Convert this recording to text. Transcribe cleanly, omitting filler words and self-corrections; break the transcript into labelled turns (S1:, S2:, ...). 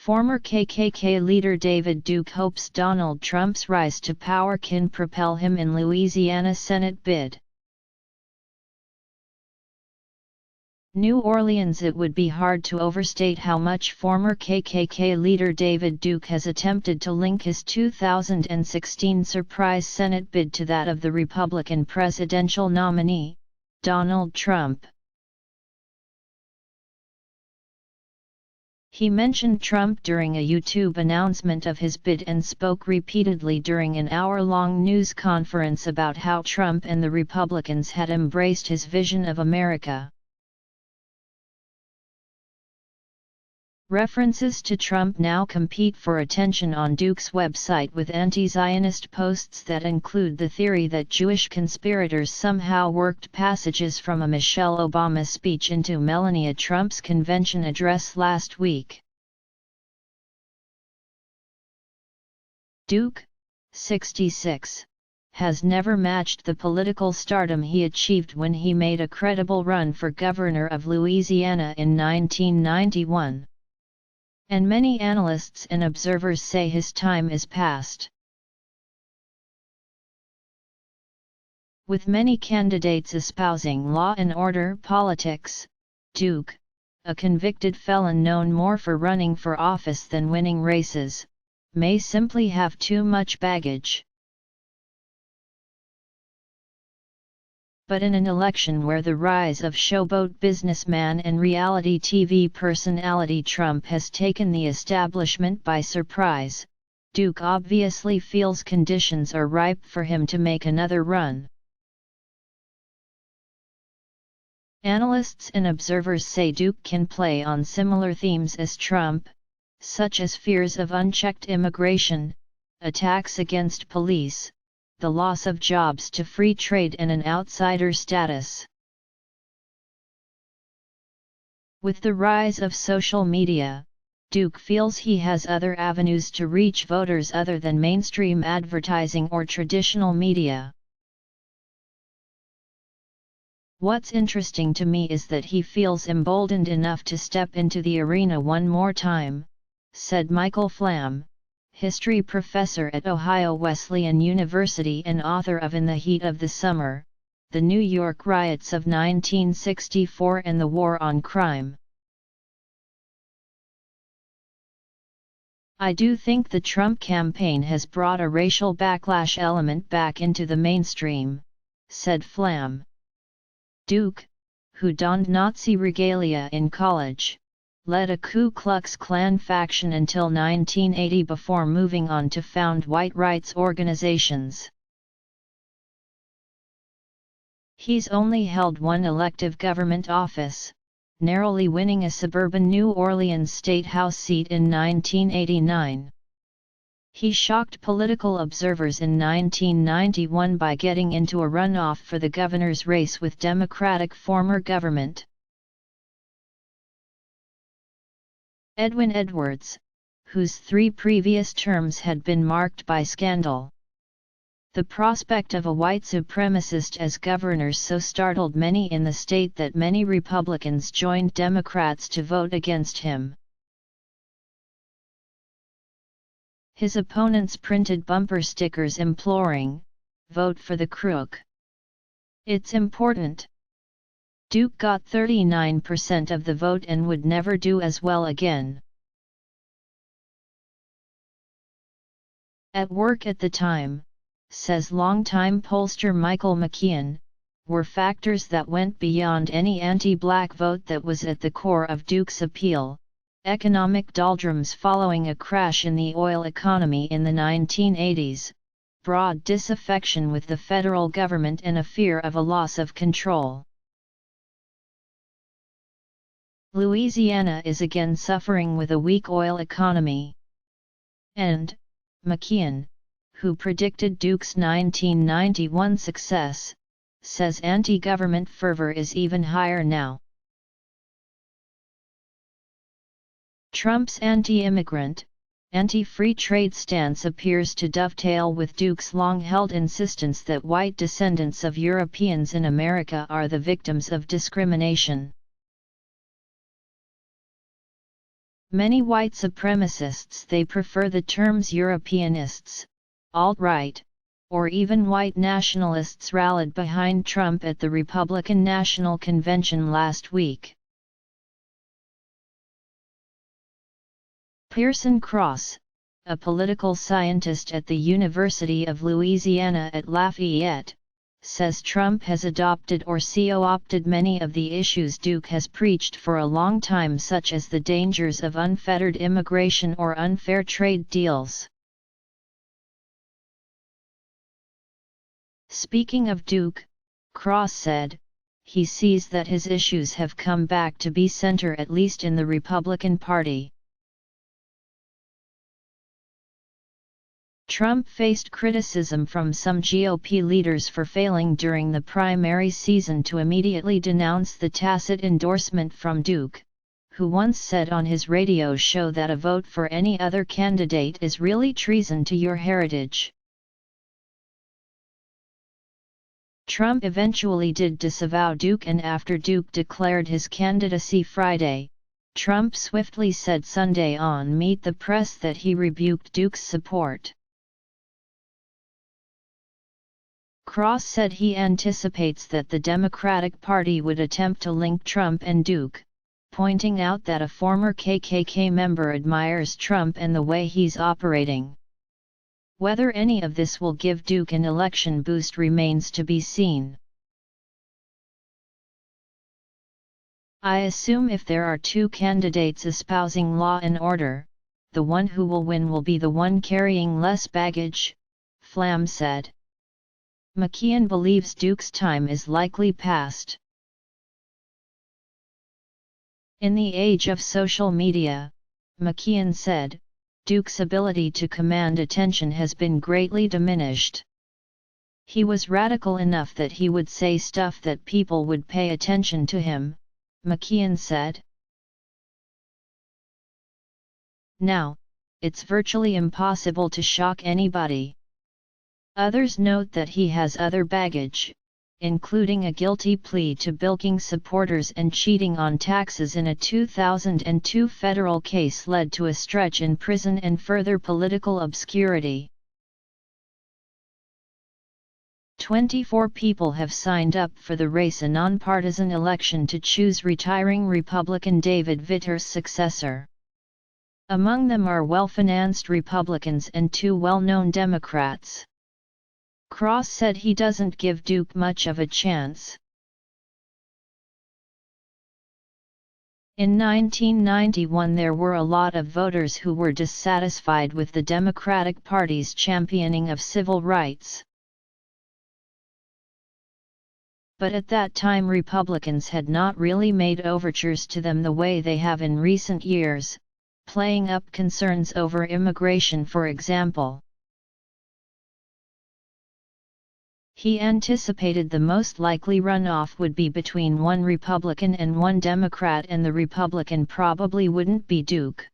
S1: Former KKK leader David Duke hopes Donald Trump's rise to power can propel him in Louisiana Senate bid. New Orleans. It would be hard to overstate how much former KKK leader David Duke has attempted to link his 2016 surprise Senate bid to that of the Republican presidential nominee, Donald Trump. He mentioned Trump during a YouTube announcement of his bid and spoke repeatedly during an hour-long news conference about how Trump and the Republicans had embraced his vision of America. References to Trump now compete for attention on Duke's website with anti-Zionist posts that include the theory that Jewish conspirators somehow worked passages from a Michelle Obama speech into Melania Trump's convention address last week. Duke, 66, has never matched the political stardom he achieved when he made a credible run for governor of Louisiana in 1991. And many analysts and observers say his time is past. With many candidates espousing law and order politics, Duke, a convicted felon known more for running for office than winning races, may simply have too much baggage. But in an election where the rise of showboat businessman and reality TV personality Trump has taken the establishment by surprise, Duke obviously feels conditions are ripe for him to make another run. Analysts and observers say Duke can play on similar themes as Trump, such as fears of unchecked immigration, attacks against police, the loss of jobs to free trade and an outsider status. With the rise of social media, Duke feels he has other avenues to reach voters other than mainstream advertising or traditional media. What's interesting to me is that he feels emboldened enough to step into the arena one more time, said Michael Flamm, history professor at Ohio Wesleyan University and author of In the Heat of the Summer, The New York Riots of 1964 and the War on Crime. I do think the Trump campaign has brought a racial backlash element back into the mainstream, said Flamm. Duke, who donned Nazi regalia in college, led a Ku Klux Klan faction until 1980 before moving on to found white rights organizations. He's only held one elective government office, narrowly winning a suburban New Orleans state house seat in 1989. He shocked political observers in 1991 by getting into a runoff for the governor's race with Democratic former government Edwin Edwards, whose 3 previous terms had been marked by scandal. The prospect of a white supremacist as governor so startled many in the state that many Republicans joined Democrats to vote against him. His opponents printed bumper stickers imploring, "Vote for the crook. It's important." Duke got 39% of the vote and would never do as well again. At work at the time, says longtime pollster Michael McKeon, were factors that went beyond any anti-black vote that was at the core of Duke's appeal: economic doldrums following a crash in the oil economy in the 1980s, broad disaffection with the federal government and a fear of a loss of control. Louisiana is again suffering with a weak oil economy. And, McKeon, who predicted Duke's 1991 success, says anti-government fervor is even higher now. Trump's anti-immigrant, anti-free trade stance appears to dovetail with Duke's long-held insistence that white descendants of Europeans in America are the victims of discrimination. Many white supremacists they prefer the terms Europeanists, alt-right, or even white nationalists rallied behind Trump at the Republican National Convention last week. Pearson Cross, a political scientist at the University of Louisiana at Lafayette, says Trump has adopted or co-opted many of the issues Duke has preached for a long time, such as the dangers of unfettered immigration or unfair trade deals. Speaking of Duke, Cross said, he sees that his issues have come back to be center at least in the Republican Party. Trump faced criticism from some GOP leaders for failing during the primary season to immediately denounce the tacit endorsement from Duke, who once said on his radio show that a vote for any other candidate is really treason to your heritage. Trump eventually did disavow Duke, and after Duke declared his candidacy Friday, Trump swiftly said Sunday on Meet the Press that he rebuked Duke's support. Cross said he anticipates that the Democratic Party would attempt to link Trump and Duke, pointing out that a former KKK member admires Trump and the way he's operating. Whether any of this will give Duke an election boost remains to be seen. I assume if there are two candidates espousing law and order, the one who will be the one carrying less baggage, Flam said. McKeon believes Duke's time is likely past. In the age of social media, McKeon said, Duke's ability to command attention has been greatly diminished. He was radical enough that he would say stuff that people would pay attention to him, McKeon said. Now, it's virtually impossible to shock anybody. Others note that he has other baggage, including a guilty plea to bilking supporters and cheating on taxes in a 2002 federal case led to a stretch in prison and further political obscurity. 24 people have signed up for the race, a nonpartisan election to choose retiring Republican David Vitter's successor. Among them are well-financed Republicans and two well-known Democrats. Cross said he doesn't give Duke much of a chance. In 1991 there were a lot of voters who were dissatisfied with the Democratic Party's championing of civil rights. But at that time Republicans had not really made overtures to them the way they have in recent years, playing up concerns over immigration, for example. He anticipated the most likely runoff would be between one Republican and one Democrat, and the Republican probably wouldn't be Duke.